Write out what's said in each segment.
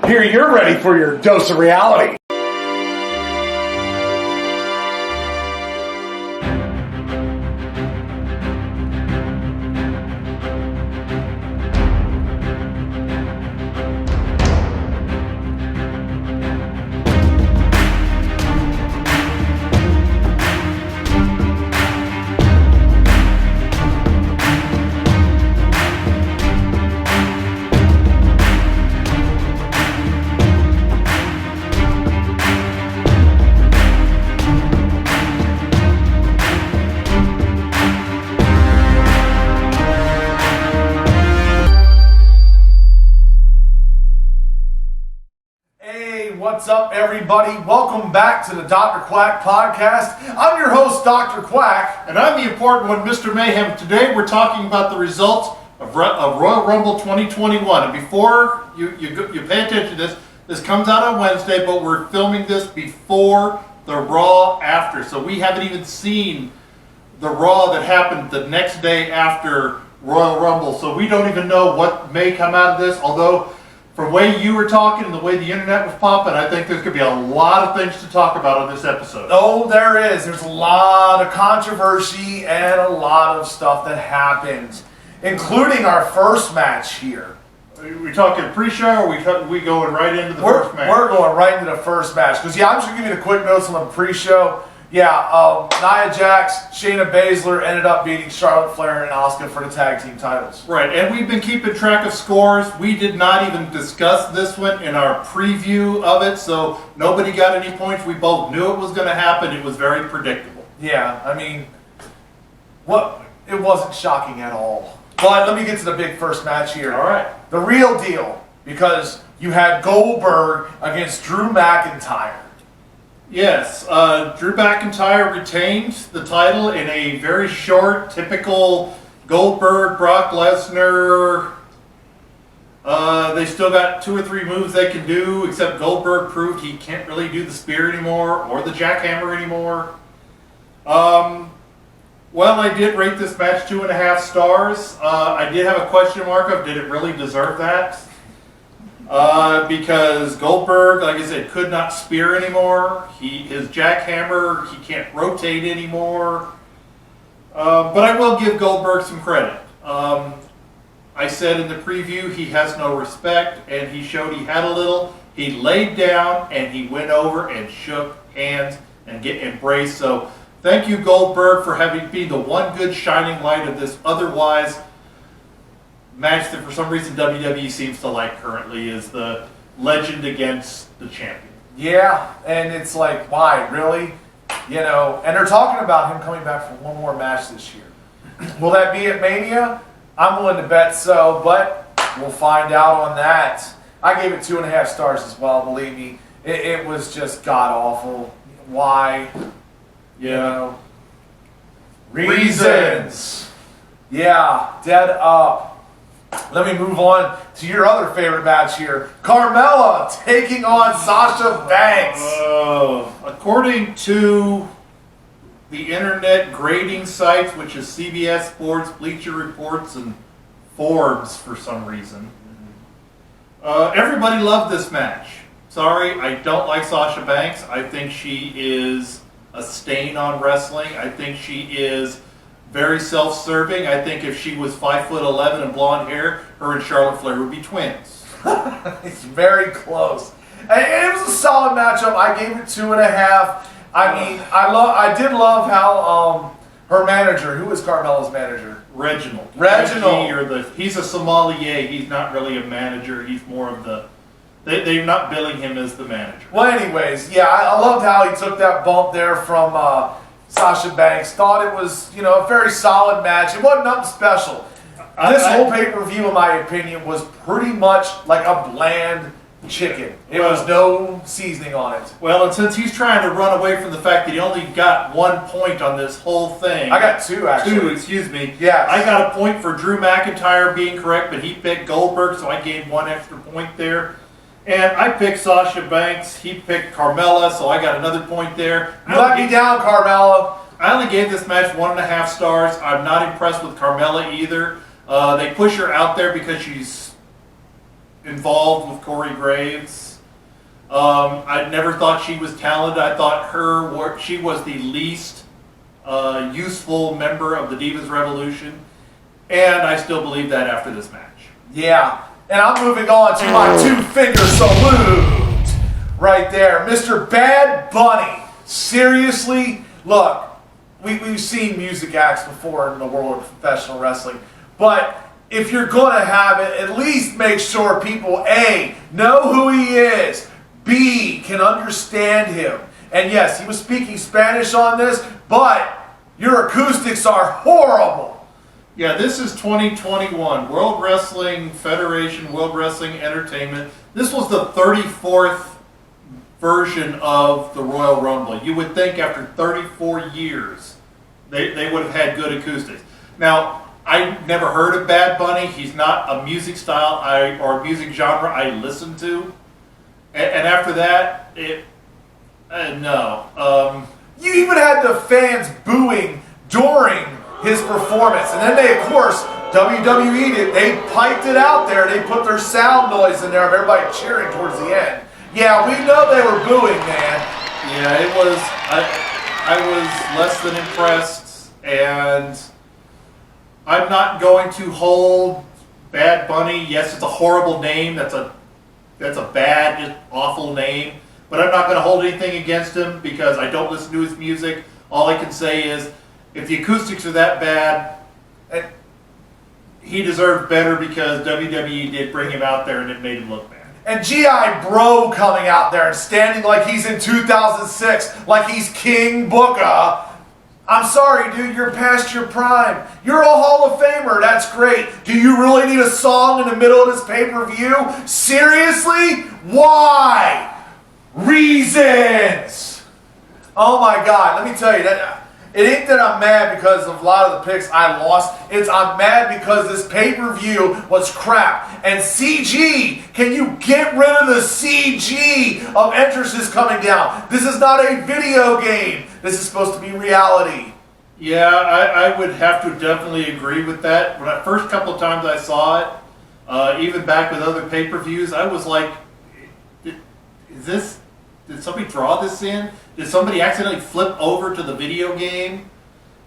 Here, you're ready for your dose of reality. What's up, everybody? Welcome back to the Dr. Quack podcast. I'm your host, Dr. Quack. And I'm the important one, Mr. Mayhem. Today we're talking about the results of Royal Rumble 2021. And before you pay attention to this comes out on Wednesday, but we're filming this before the Raw after. So we haven't even seen the Raw that happened the next day after Royal Rumble. So we don't even know what may come out of this, although from the way you were talking and the way the internet was popping, I think there's going to be a lot of things to talk about on this episode. Oh, there is. There's a lot of controversy and a lot of stuff that happened, including our first match here. Are we talking pre-show or are we going right into the first match? We're going right into the first match. Because, I'm just going to give you the quick notes on the pre-show. Nia Jax, Shayna Baszler ended up beating Charlotte Flair and Asuka for the tag team titles. Right, and we've been keeping track of scores. We did not even discuss this one in our preview of it, so nobody got any points. We both knew it was going to happen. It was very predictable. Yeah, it wasn't shocking at all. But let me get to the big first match here. All right. The real deal, because you had Goldberg against Drew McIntyre. Yes, Drew McIntyre retained the title in a very short, typical Goldberg, Brock Lesnar. They still got 2 or 3 moves they can do, except Goldberg proved he can't really do the spear anymore or the jackhammer anymore. Well, I did rate this match 2.5 stars. I did have a question mark of, did it really deserve that? Because Goldberg, like I said, could not spear anymore. His jackhammer, he can't rotate anymore. But I will give Goldberg some credit. I said in the preview he has no respect, and he showed he had a little. He laid down and he went over and shook hands and embraced. So thank you, Goldberg, for being the one good shining light of this otherwise match that for some reason WWE seems to like currently is the legend against the champion. Yeah, and it's like, why, really? And they're talking about him coming back for one more match this year. Will that be at Mania? I'm willing to bet so, but we'll find out on that. I gave it 2.5 stars as well, believe me. It was just god-awful. Why? Reasons. Yeah, dead up. Let me move on to your other favorite match here. Carmella taking on Sasha Banks. According to the internet grading sites, which is CBS Sports, Bleacher Reports, and Forbes for some reason, everybody loved this match. Sorry, I don't like Sasha Banks. I think she is a stain on wrestling. I think she is very self-serving. I think if she was 5'11" and blonde hair, her and Charlotte Flair would be twins. It's very close. And it was a solid matchup. I gave it 2.5. I did love how her manager, who is Carmella's manager? Reginald. He's a sommelier. He's not really a manager. He's more of the. They're not billing him as the manager. Well, anyways, I loved how he took that bump there from Sasha Banks. Thought it was, a very solid match. It wasn't nothing special. This whole pay-per-view, in my opinion, was pretty much like a bland chicken. It was no seasoning on it. Well, and since he's trying to run away from the fact that he only got 1 point on this whole thing. I got 2, actually. 2, excuse me. Yes. I got a point for Drew McIntyre being correct, but he picked Goldberg, so I gained 1 extra point there. And I picked Sasha Banks. He picked Carmella, so I got another point there. You let me down, Carmella. I only gave this match 1.5 stars. I'm not impressed with Carmella either. They push her out there because she's involved with Corey Graves. I never thought she was talented. I thought she was the least useful member of the Divas Revolution, and I still believe that after this match. Yeah, and I'm moving on to my two-finger salute right there. Mr. Bad Bunny. Seriously, look, we've seen music acts before in the world of professional wrestling, but if you're going to have it, at least make sure people, A, know who he is, B, can understand him. And yes, he was speaking Spanish on this, but your acoustics are horrible. Yeah, this is 2021. World Wrestling Federation, World Wrestling Entertainment. This was the 34th version of the Royal Rumble. You would think after 34 years, they would have had good acoustics. Now, I never heard of Bad Bunny. He's not a music style or music genre I listen to. And after that, no. You even had the fans booing during his performance. And then they, of course, WWE did. They piped it out there. They put their sound noise in there of everybody cheering towards the end. Yeah, we know they were booing, man. Yeah, it was. I was less than impressed, and I'm not going to hold Bad Bunny. Yes, it's a horrible name. That's a bad, just awful name. But I'm not going to hold anything against him because I don't listen to his music. All I can say is, if the acoustics are that bad, he deserved better because WWE did bring him out there and it made him look bad. And G.I. Bro coming out there and standing like he's in 2006, like he's King Booker. I'm sorry, dude, you're past your prime. You're a Hall of Famer, that's great. Do you really need a song in the middle of this pay-per-view? Seriously? Why? Reasons! Oh my God, let me tell you, that it ain't that I'm mad because of a lot of the picks I lost. It's I'm mad because this pay-per-view was crap. And CG, can you get rid of the CG of entrances coming down? This is not a video game. This is supposed to be reality. Yeah, I would have to definitely agree with that. When the first couple of times I saw it, even back with other pay-per-views, I was like, did somebody draw this in? Did somebody accidentally flip over to the video game?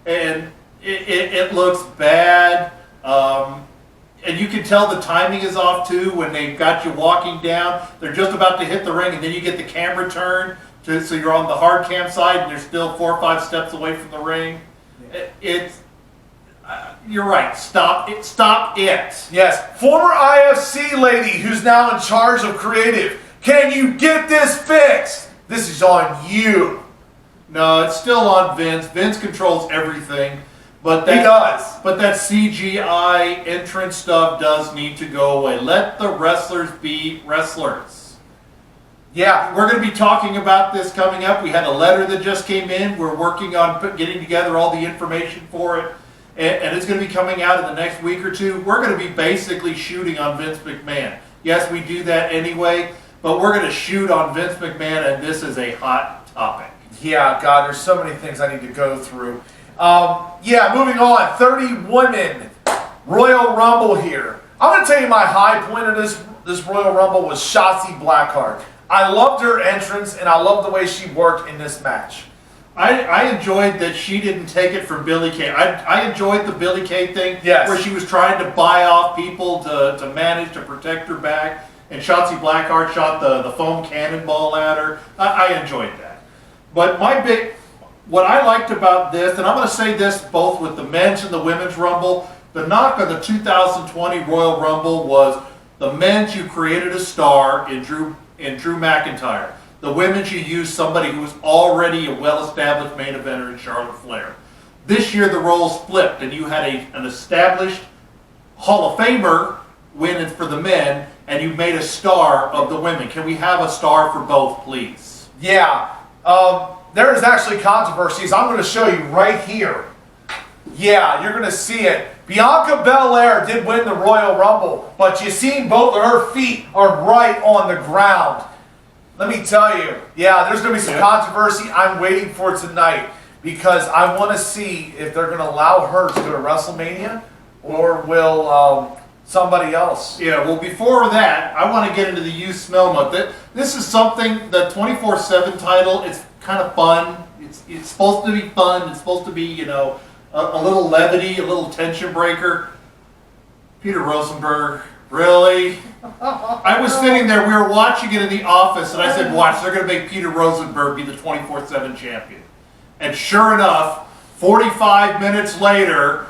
And it looks bad. And you can tell the timing is off too when they've got you walking down. They're just about to hit the ring and then you get the camera turn so you're on the hard cam side and they're still 4 or 5 steps away from the ring. You're right. Stop it. Stop it. Yes. Former IFC lady who's now in charge of creative. Can you get this fixed? This is on you. No, it's still on Vince. Vince controls everything. But he does. But that CGI entrance stuff does need to go away. Let the wrestlers be wrestlers. Yeah. We're going to be talking about this coming up. We had a letter that just came in. We're working on getting together all the information for it. And it's going to be coming out in the next week or two. We're going to be basically shooting on Vince McMahon. Yes, we do that anyway. But we're going to shoot on Vince McMahon, and this is a hot topic. Yeah, God, there's so many things I need to go through. Yeah, moving on. 30 women Royal Rumble here. I'm going to tell you my high point of this Royal Rumble was Shotzi Blackheart. I loved her entrance, and I loved the way she worked in this match. I enjoyed that she didn't take it from Billie Kay. I enjoyed the Billie Kay thing, yes, where she was trying to buy off people to manage to protect her back. And Shotzi Blackheart shot the foam cannonball at her. I enjoyed that. But what I liked about this, and I'm going to say this both with the men's and the women's Rumble, the knock on the 2020 Royal Rumble was the men's you created a star in Drew McIntyre. The women's you used somebody who was already a well-established main eventer in Charlotte Flair. This year the roles flipped and you had an established Hall of Famer win for the men, and you made a star of the women. Can we have a star for both, please? Yeah. There is actually controversies. I'm going to show you right here. Yeah, you're going to see it. Bianca Belair did win the Royal Rumble, but you seen both of her feet are right on the ground. Let me tell you, yeah, there's going to be some controversy. I'm waiting for tonight because I want to see if they're going to allow her to go to WrestleMania or will somebody else. Yeah, well, before that, I want to get into the You Smell Month. This is something, the 24/7 title, it's kind of fun. It's supposed to be fun. It's supposed to be, you know, a little levity, a little tension breaker. Peter Rosenberg, really? I was sitting there, we were watching it in the office, and I said, watch, they're going to make Peter Rosenberg be the 24/7 champion. And sure enough, 45 minutes later,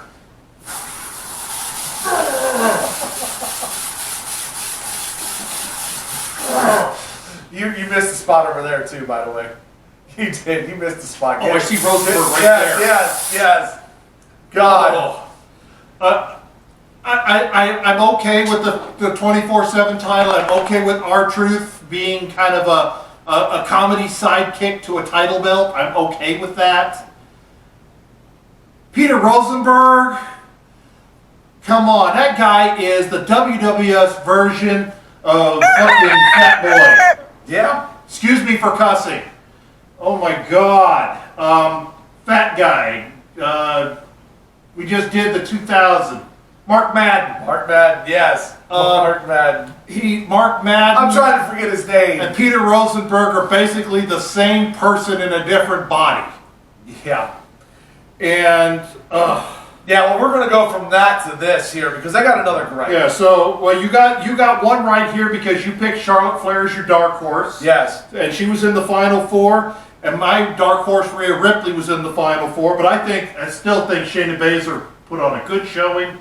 You missed the spot over there too, by the way. You did. You missed the spot. Oh, I see Rosenberg right yes, there. Yes. God. Oh. I'm okay with the 24/7 title. I'm okay with R-Truth being kind of a comedy sidekick to a title belt. I'm okay with that. Peter Rosenberg, come on, that guy is the WWF's version of fucking Fat Boy. Yeah. Excuse me for cussing. Oh my God. Fat guy. We just did the 2000. Mark Madden. Mark Madden. Yes. Mark Madden. Mark Madden. I'm trying to forget his name. And Peter Rosenberg are basically the same person in a different body. Yeah. And yeah. Well, we're going to go from that to this here because I got another gripe. yeah. So well, you got one right here because you picked Charlotte Flair as your dark horse. Yes. And she was in the Final Four. And my dark horse Rhea Ripley was in the Final Four. But I still think Shayna Baszler put on a good showing.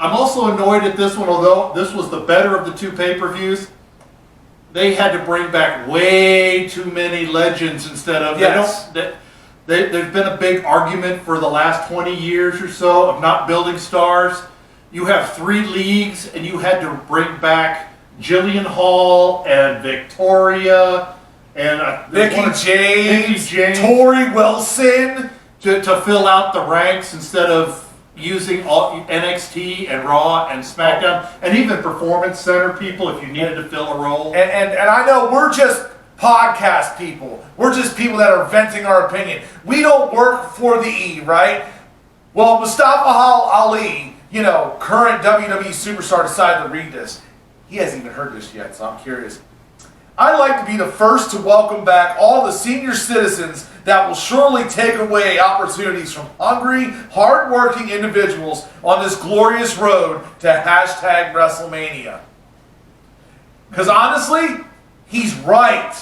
I'm also annoyed at this one, although this was the better of the two pay-per-views. They had to bring back way too many legends instead of... Yes. There's been a big argument for the last 20 years or so of not building stars. You have 3 leagues, and you had to bring back Jillian Hall and Victoria and... Mickey James, Tori Wilson. To fill out the ranks instead of using all NXT and Raw and SmackDown and even Performance Center people if you needed to fill a role. And I know we're just podcast people. We're just people that are venting our opinion. We don't work for the E, right? Well, Mustafa Ali, you know, current WWE superstar, decided to read this. He hasn't even heard this yet, so I'm curious. I'd like to be the first to welcome back all the senior citizens that will surely take away opportunities from hungry, hard-working individuals on this glorious road to hashtag WrestleMania. Because honestly, he's right.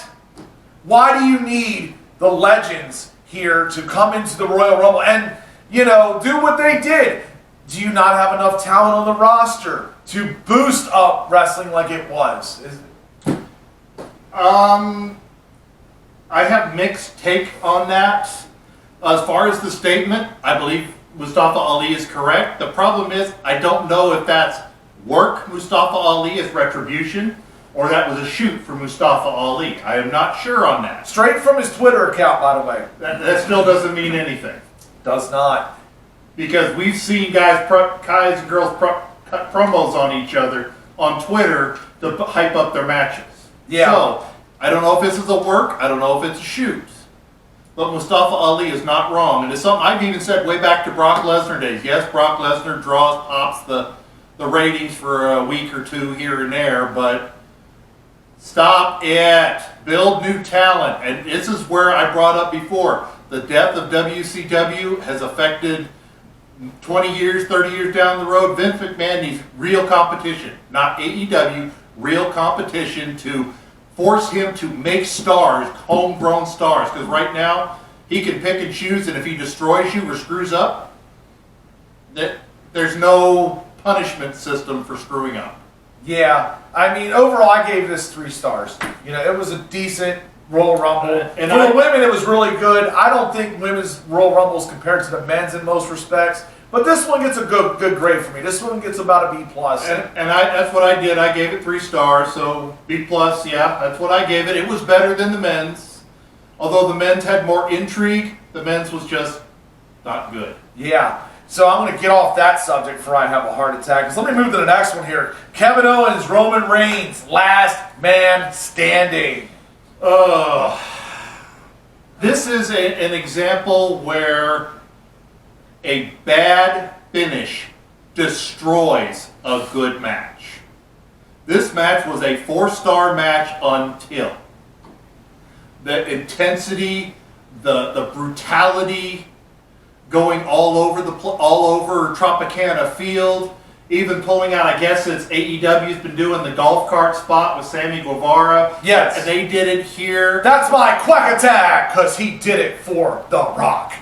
Why do you need the legends here to come into the Royal Rumble and, you know, do what they did? Do you not have enough talent on the roster to boost up wrestling like it was? I have mixed take on that. As far as the statement, I believe Mustafa Ali is correct. The problem is, I don't know if that's work Mustafa Ali as retribution, or that was a shoot for Mustafa Ali. I am not sure on that. Straight from his Twitter account, by the way. That still doesn't mean anything. Does not. Because we've seen guys and girls cut promos on each other on Twitter to hype up their matches. Yeah. So, I don't know if this is a work, I don't know if it's a shoot. But Mustafa Ali is not wrong. And it's something I've even said way back to Brock Lesnar days. Yes, Brock Lesnar pops the ratings for a week or two here and there, but stop it. Build new talent. And this is where I brought up before. The death of WCW has affected 20 years, 30 years down the road. Vince McMahon needs real competition, not AEW, real competition to force him to make stars, homegrown stars. Because right now, he can pick and choose, and if he destroys you or screws up, there's no punishment system for screwing up. Yeah, I mean, overall, I gave this 3 stars. You know, it was a decent Royal Rumble. And for the women, it was really good. I don't think women's Royal Rumble is compared to the men's in most respects. But this one gets a good grade for me. This one gets about a B+. And that's what I did. I gave it 3 stars, so B+, yeah, that's what I gave it. It was better than the men's. Although the men's had more intrigue, the men's was just not good. Yeah. So I'm going to get off that subject before I have a heart attack. So let me move to the next one here. Kevin Owens, Roman Reigns, last man standing. This is an example where a bad finish destroys a good match. This match was a 4-star match until the intensity, the brutality, going all over Tropicana Field, even pulling out. I guess it's AEW's been doing the golf cart spot with Sammy Guevara. Yes, and they did it here. That's my quack attack because he did it for The Rock.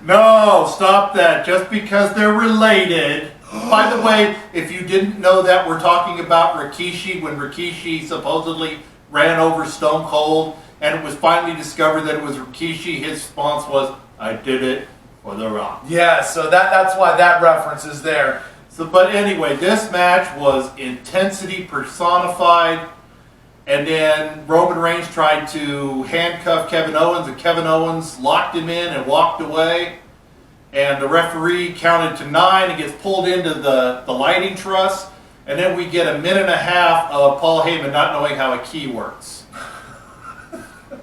No, stop that. Just because they're related. By the way, if you didn't know that, we're talking about Rikishi when Rikishi supposedly ran over Stone Cold, and it was finally discovered that it was Rikishi. His response was, "I did it for The Rock." Yeah, so that's why that reference is there. So, but anyway, this match was intensity personified. And then Roman Reigns tried to handcuff Kevin Owens, and Kevin Owens locked him in and walked away. And the referee counted to 9 and gets pulled into the lighting truss. And then we get a minute and a half of Paul Heyman not knowing how a key works.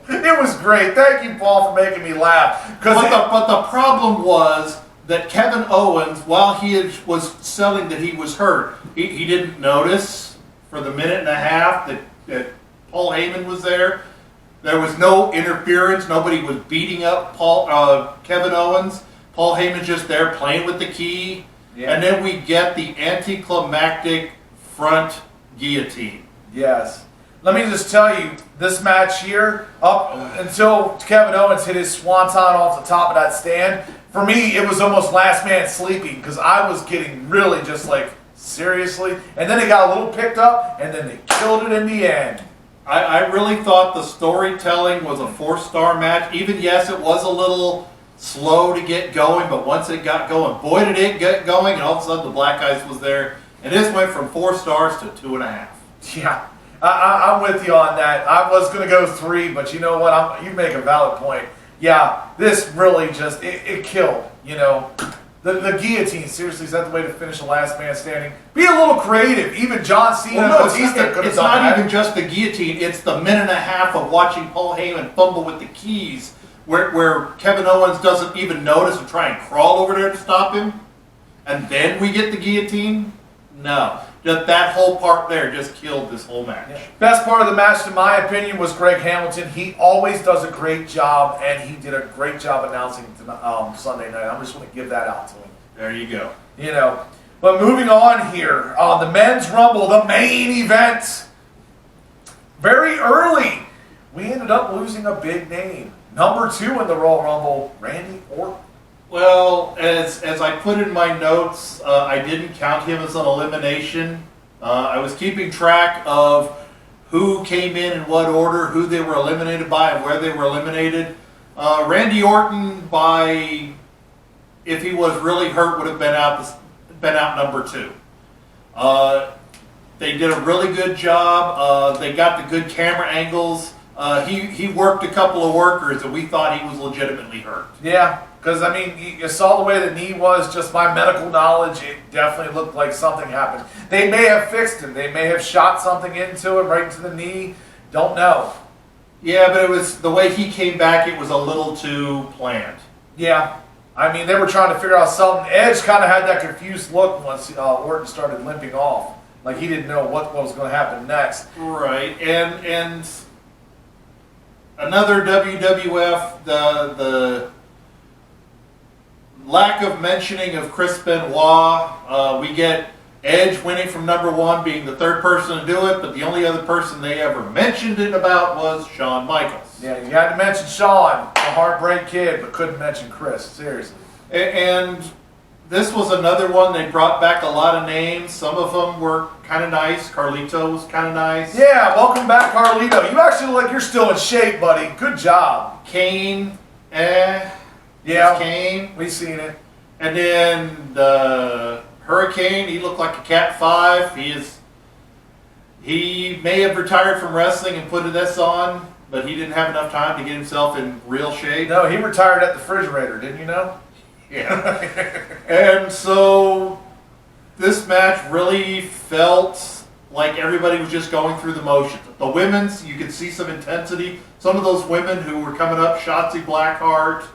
It was great. Thank you, Paul, for making me laugh. But the problem was that Kevin Owens, while he was selling that he was hurt, he didn't notice for the minute and a half that Paul Heyman was there. There was no interference. Nobody was beating up Kevin Owens. Paul Heyman's just there playing with the key. Yeah. And then we get the anticlimactic front guillotine. Yes. Let me just tell you, this match here, up until Kevin Owens hit his swanton off the top of that stand, for me, it was almost last man sleeping because I was getting really just like, seriously? And then it got a little picked up, and then they killed it in the end. I really thought the storytelling was a 4-star match. Even, yes, it was a little slow to get going, but once it got going, boy, did it get going, and all of a sudden the Black Ice was there. And this went from 4 stars to 2.5. Yeah, I'm with you on that. I was going to go 3, but you know what? You make a valid point. Yeah, this really just, it killed, you know. The guillotine, seriously, is that the way to finish the last man standing? Be a little creative. Even John Cena and Batista could have done that. It's not even just the guillotine. It's the minute and a half of watching Paul Heyman fumble with the keys where Kevin Owens doesn't even notice and try and crawl over there to stop him. And then we get the guillotine? No. Just that whole part there just killed this whole match. Yeah. Best part of the match, in my opinion, was Greg Hamilton. He always does a great job, and he did a great job announcing Sunday night. I'm just going to give that out to him. There you go. You know, but moving on here, the Men's Rumble, the main event. Very early, we ended up losing a big name. Number 2 in the Royal Rumble, Randy Orton. Well, as I put in my notes, I didn't count him as an elimination. I was keeping track of who came in what order, who they were eliminated by, and where they were eliminated. Randy Orton, if he was really hurt, would have been out number 2. They did a really good job. They got the good camera angles. He worked a couple of workers, and we thought he was legitimately hurt. Yeah. Because, I mean, you saw the way the knee was, just my medical knowledge, it definitely looked like something happened. They may have fixed him. They may have shot something into him, right into the knee. Don't know. Yeah, but it was the way he came back, it was a little too planned. Yeah. I mean, they were trying to figure out something. Edge kind of had that confused look once Orton started limping off. Like he didn't know what was going to happen next. Right. And another WWF, the lack of mentioning of Chris Benoit. We get Edge winning from number 1, being the 3rd person to do it, but the only other person they ever mentioned it about was Shawn Michaels. Yeah, you had to mention Shawn, the Heartbreak Kid, but couldn't mention Chris, seriously. And this was another one. They brought back a lot of names. Some of them were kind of nice. Carlito was kind of nice. Yeah, welcome back, Carlito. You actually look like you're still in shape, buddy. Good job. Kane, yeah, Kane. We've seen it. And then the Hurricane, he looked like a Cat 5. He may have retired from wrestling and put this on, but he didn't have enough time to get himself in real shape. No, he retired at the refrigerator, didn't you know? Yeah. And so this match really felt like everybody was just going through the motions. The women's, you could see some intensity. Some of those women who were coming up, Shotzi Blackheart,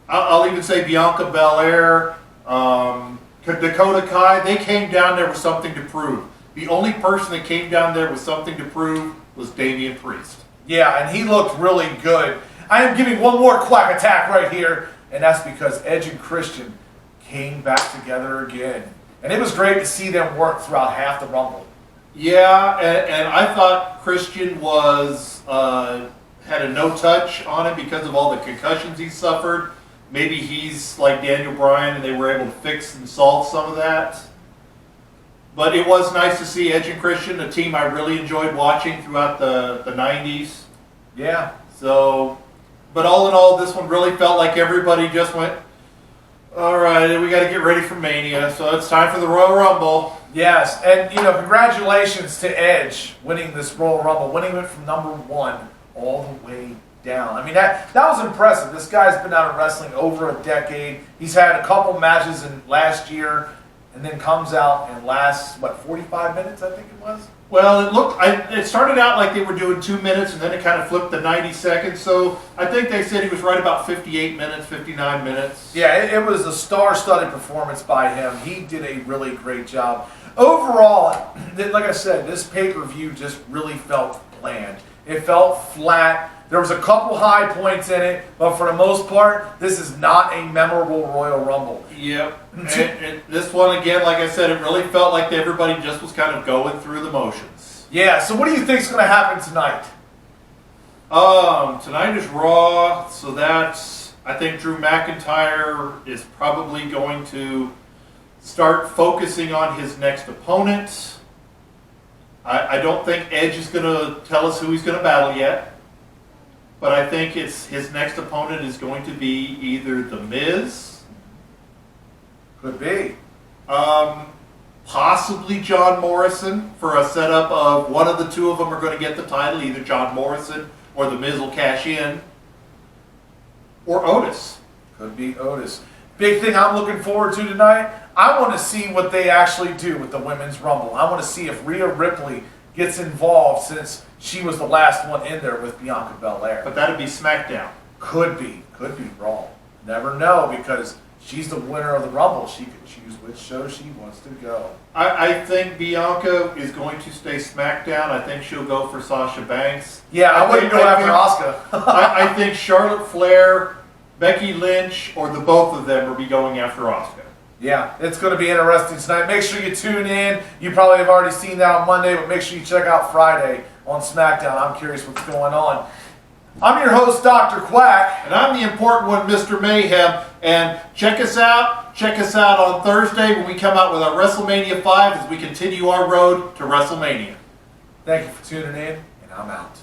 I'll even say Bianca Belair, Dakota Kai, they came down there with something to prove. The only person that came down there with something to prove was Damian Priest. Yeah, and he looked really good. I am giving one more quack attack right here, and that's because Edge and Christian came back together again. And it was great to see them work throughout half the Rumble. Yeah, and I thought Christian was had a no-touch on him because of all the concussions he suffered. Maybe he's like Daniel Bryan and they were able to fix and solve some of that. But it was nice to see Edge and Christian, a team I really enjoyed watching throughout the 90s. Yeah. So, but all in all, this one really felt like everybody just went, all right, we got to get ready for Mania. So it's time for the Royal Rumble. Yes, and congratulations to Edge winning this Royal Rumble, winning it from number 1 all the way down. I mean, that was impressive. This guy's been out of wrestling over a decade. He's had a couple matches in last year, and then comes out and lasts, 45 minutes, I think it was? Well, it started out like they were doing 2 minutes, and then it kind of flipped to 90 seconds. So I think they said he was right about 58 minutes, 59 minutes. Yeah, it was a star-studded performance by him. He did a really great job. Overall, like I said, this pay-per-view just really felt bland. It felt flat. There was a couple high points in it, but for the most part, this is not a memorable Royal Rumble. Yep. And this one, again, like I said, it really felt like everybody just was kind of going through the motions. Yeah, so what do you think is going to happen tonight? Tonight is Raw, so I think Drew McIntyre is probably going to start focusing on his next opponent. I don't think Edge is going to tell us who he's going to battle yet. But I think his next opponent is going to be either The Miz. Could be. Possibly John Morrison for a setup of one of the two of them are going to get the title. Either John Morrison or The Miz will cash in. Or Otis. Could be Otis. Big thing I'm looking forward to tonight, I want to see what they actually do with the Women's Rumble. I want to see if Rhea Ripley gets involved since she was the last one in there with Bianca Belair. But that'd be SmackDown. Could be Raw. Never know because she's the winner of the Rumble. She could choose which show she wants to go. I think Bianca is going to stay SmackDown. I think she'll go for Sasha Banks. Yeah, I wouldn't go after Asuka. I think Charlotte Flair, Becky Lynch, or the both of them will be going after Asuka. Yeah, it's going to be interesting tonight. Make sure you tune in. You probably have already seen that on Monday, but make sure you check out Friday on SmackDown. I'm curious what's going on. I'm your host, Dr. Quack. And I'm the important one, Mr. Mayhem. And check us out. Check us out on Thursday when we come out with our WrestleMania 5 as we continue our road to WrestleMania. Thank you for tuning in, and I'm out.